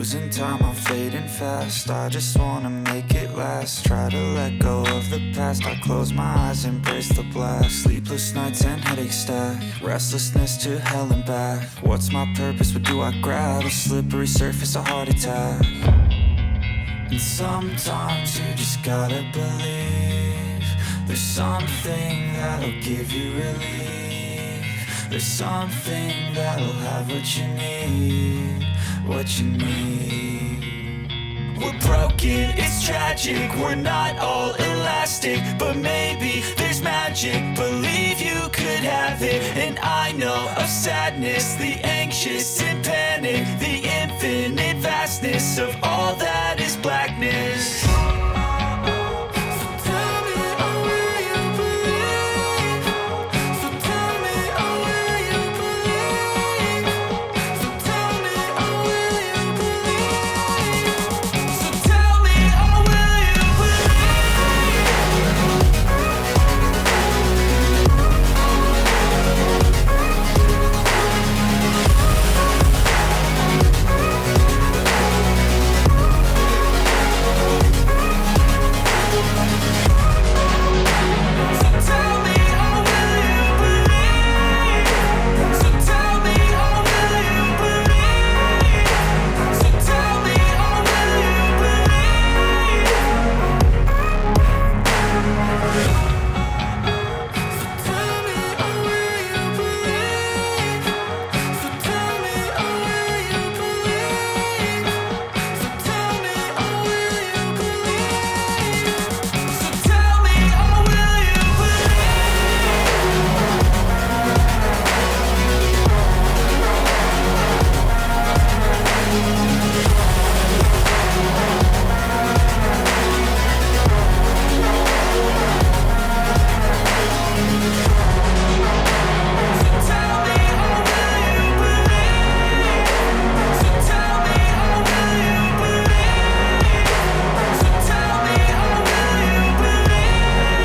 losing time, I'm fading fast. I just wanna make it last. Try to let go of the past. I close my eyes, embrace the blast. Sleepless nights and headaches stack. Restlessness to hell and back. What's my purpose? What do I grab? A slippery surface, a heart attack. And sometimes you just gotta believe there's something that'll give you relief. There's something that'll have what you need, what you need. We're broken, it's tragic, we're not all elastic, but maybe there's magic, believe you could have it. And I know of sadness, the anxious and panic, the infinite vastness of all that